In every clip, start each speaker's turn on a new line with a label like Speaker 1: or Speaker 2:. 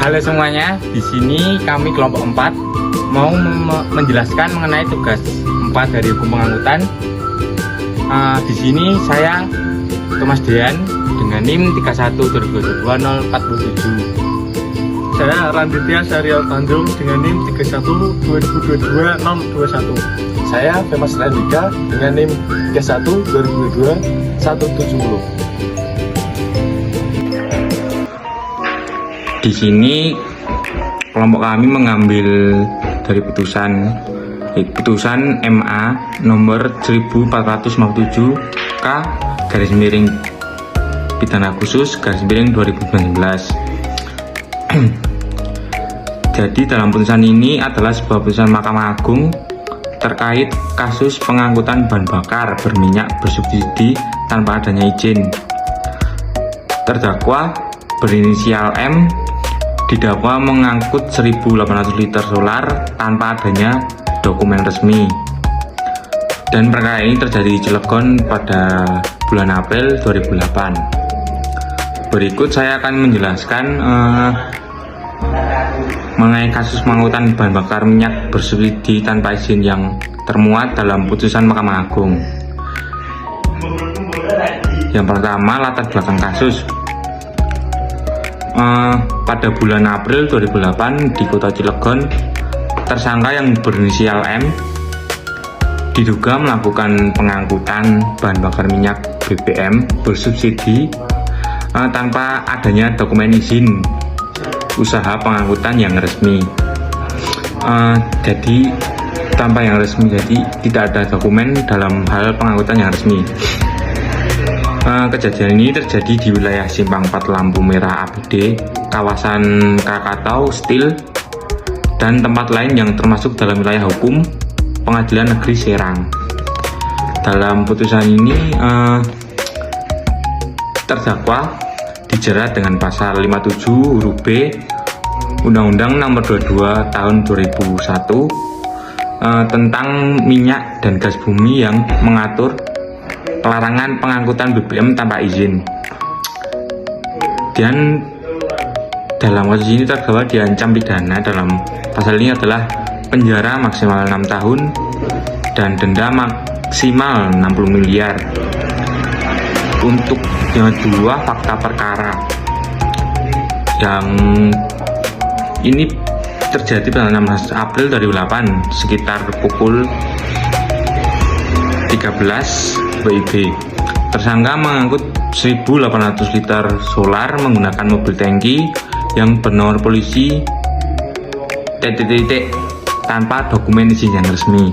Speaker 1: Halo semuanya, di sini kami kelompok 4 mau menjelaskan mengenai tugas 4 dari hukum pengangkutan. Di sini saya Thomas Dean dengan NIM 31.2022.047.
Speaker 2: Saya Randitya Syarial Tanjung dengan NIM 31.2022.021.
Speaker 3: Saya Femas Randika dengan NIM 31.2022.170.
Speaker 1: Di sini kelompok kami mengambil dari putusan MA nomor 1457 K garis miring pidana khusus garis miring 2019. Jadi dalam putusan ini adalah sebuah putusan Mahkamah Agung terkait kasus pengangkutan bahan bakar berminyak bersubsidi tanpa adanya izin. Terdakwa berinisial M didakwa mengangkut 1.800 liter solar tanpa adanya dokumen resmi, dan perkara ini terjadi di Cilegon pada bulan April 2008. Berikut saya akan menjelaskan mengenai kasus pengangkutan bahan bakar minyak bersubsidi tanpa izin yang termuat dalam putusan Mahkamah Agung. Yang pertama, latar belakang kasus. Pada bulan April 2008 di kota Cilegon, tersangka yang berinisial M diduga melakukan pengangkutan bahan bakar minyak BBM bersubsidi tanpa adanya dokumen izin usaha pengangkutan yang resmi. Jadi tanpa yang resmi, jadi tidak ada dokumen dalam hal pengangkutan yang resmi. Kejadian ini terjadi di wilayah Simpang 4 Lampu Merah APD, kawasan Krakatau, Stil, dan tempat lain yang termasuk dalam wilayah hukum Pengadilan Negeri Serang. Dalam putusan ini terdakwa dijerat dengan pasal 57 huruf B Undang-Undang Nomor 22 Tahun 2001 tentang minyak dan gas bumi yang mengatur pelarangan pengangkutan BBM tanpa izin. Dan dalam kasus ini terdakwa diancam pidana dalam pasal ini adalah penjara maksimal 6 tahun dan denda maksimal 60 miliar. Untuk yang kedua, fakta perkara yang ini terjadi pada 16 April 2008 sekitar pukul 13 WIB. Tersangka mengangkut 1.800 liter solar menggunakan mobil tangki yang bernomor polisi tanpa dokumen izin yang resmi.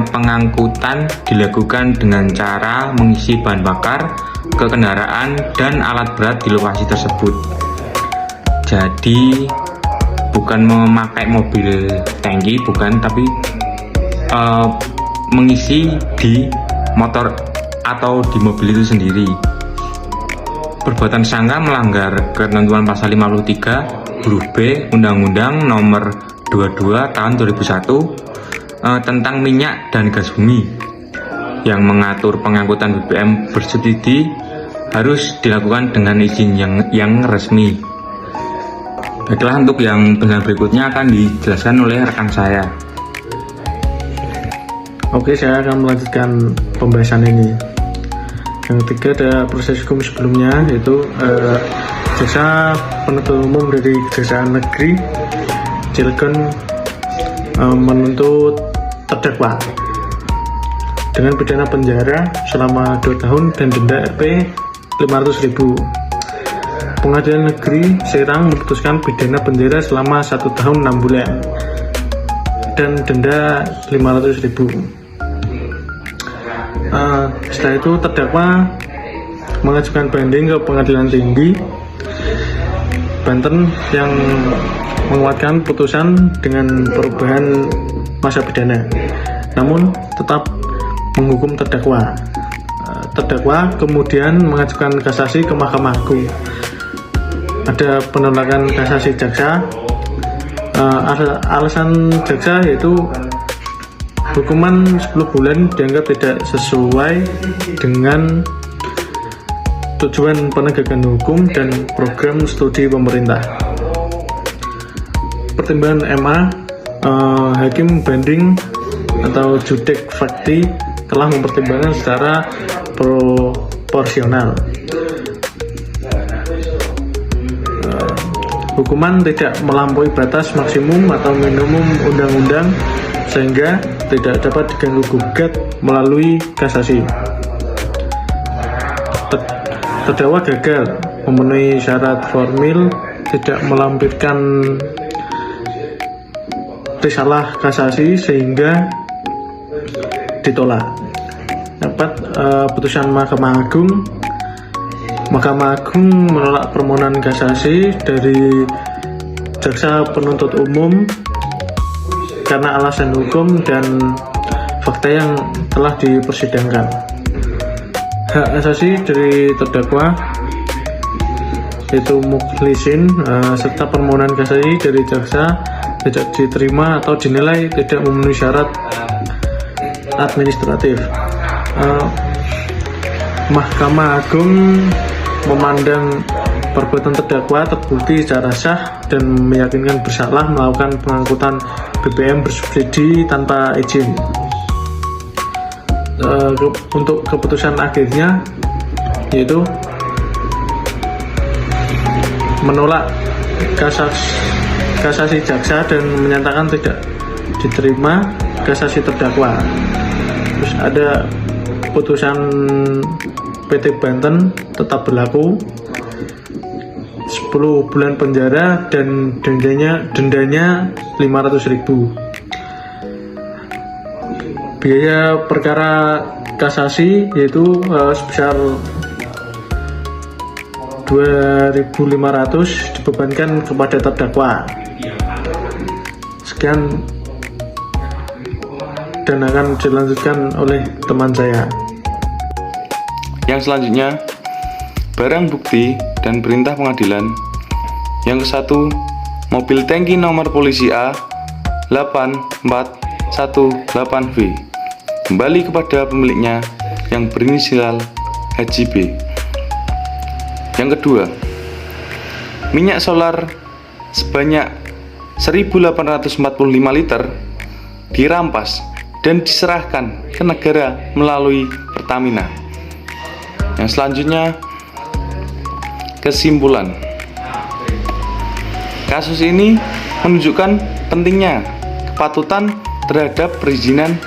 Speaker 1: Pengangkutan dilakukan dengan cara mengisi bahan bakar ke kendaraan dan alat berat di lokasi tersebut. Jadi bukan memakai mobil tangki, bukan, tapi mengisi di motor atau di mobil itu sendiri. Perbuatan tersangka melanggar ketentuan pasal 53 huruf B Undang-Undang Nomor 22 Tahun 2001 tentang minyak dan gas bumi yang mengatur pengangkutan BBM bersubsidi harus dilakukan dengan izin yang resmi. Baiklah, untuk yang penjelasan berikutnya akan dijelaskan oleh rekan saya.
Speaker 2: Oke, saya akan melanjutkan pembahasan ini. Yang ketiga ada proses hukum sebelumnya, yaitu jaksa penuntut umum dari Kejaksaan Negeri Cilegon menuntut terdakwa dengan pidana penjara selama 2 tahun dan denda Rp 500.000. Pengadilan Negeri Serang memutuskan pidana penjara selama 1 tahun 6 bulan dan denda 500.000. Setelah itu terdakwa mengajukan banding ke Pengadilan Tinggi Banten yang menguatkan putusan dengan perubahan masa pidana, namun tetap menghukum terdakwa. Terdakwa kemudian mengajukan kasasi ke Mahkamah Agung. Ada penolakan kasasi jaksa. Alasan jaksa yaitu hukuman 10 bulan dianggap tidak sesuai dengan tujuan penegakan hukum dan program studi pemerintah. pertimbangan MA, hakim banding atau judek fakti telah mempertimbangkan secara proporsional. Hukuman tidak melampaui batas maksimum atau minimum undang-undang sehingga tidak dapat diganggu gugat melalui kasasi. Terdakwa gagal memenuhi syarat formil, tidak melampirkan risalah kasasi sehingga ditolak. Dapat putusan Mahkamah Agung. Mahkamah Agung menolak permohonan kasasi dari jaksa penuntut umum karena alasan hukum dan fakta yang telah dipersidangkan. Hak asasi dari terdakwa yaitu mukhlisin serta permohonan kasasi dari jaksa tidak diterima atau dinilai tidak memenuhi syarat administratif. Mahkamah Agung memandang perbuatan terdakwa terbukti secara sah dan meyakinkan bersalah melakukan pengangkutan BBM bersubsidi tanpa izin. Untuk keputusan akhirnya yaitu menolak kasasi jaksa dan menyatakan tidak diterima kasasi terdakwa. Terus ada putusan PT Banten tetap berlaku 10 bulan penjara dan dendanya 500.000. Biaya perkara kasasi yaitu sebesar 2.500 dibebankan kepada terdakwa. Sekian dan akan dilanjutkan oleh teman saya.
Speaker 4: Yang selanjutnya, barang bukti dan perintah pengadilan. Yang ke-1, mobil tangki nomor polisi A 8418V kembali kepada pemiliknya yang berinisial HJB. Yang kedua, minyak solar sebanyak 1.845 liter dirampas dan diserahkan ke negara melalui Pertamina. Yang selanjutnya, kesimpulan. Kasus ini menunjukkan pentingnya kepatutan terhadap perizinan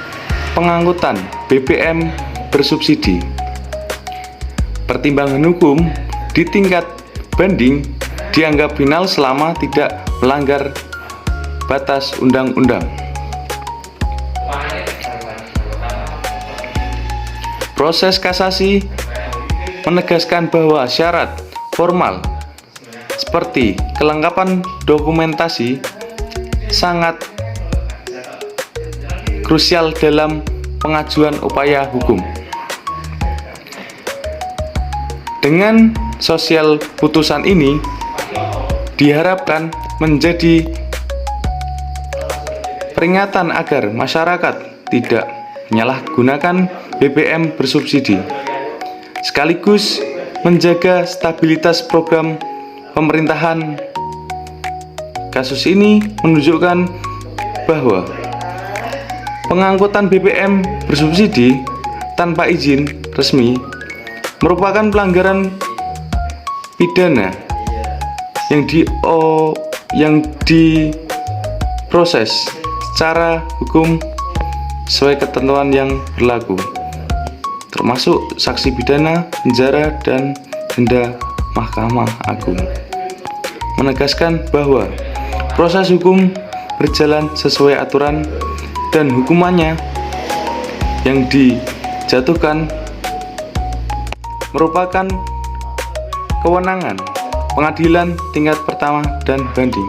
Speaker 4: pengangkutan BBM bersubsidi. Pertimbangan hukum di tingkat banding dianggap final selama tidak melanggar batas undang-undang. Proses kasasi menegaskan bahwa syarat formal seperti kelengkapan dokumentasi sangat krusial dalam pengajuan upaya hukum. Dengan sosial putusan ini diharapkan menjadi peringatan agar masyarakat tidak menyalahgunakan BBM bersubsidi, sekaligus menjaga stabilitas program pemerintahan. Kasus ini menunjukkan bahwa pengangkutan BBM bersubsidi tanpa izin resmi merupakan pelanggaran pidana yang diproses secara hukum sesuai ketentuan yang berlaku, termasuk sanksi pidana, penjara, dan denda Mahkamah Agung. Menegaskan bahwa proses hukum berjalan sesuai aturan dan hukumannya yang dijatuhkan merupakan kewenangan pengadilan tingkat pertama dan banding.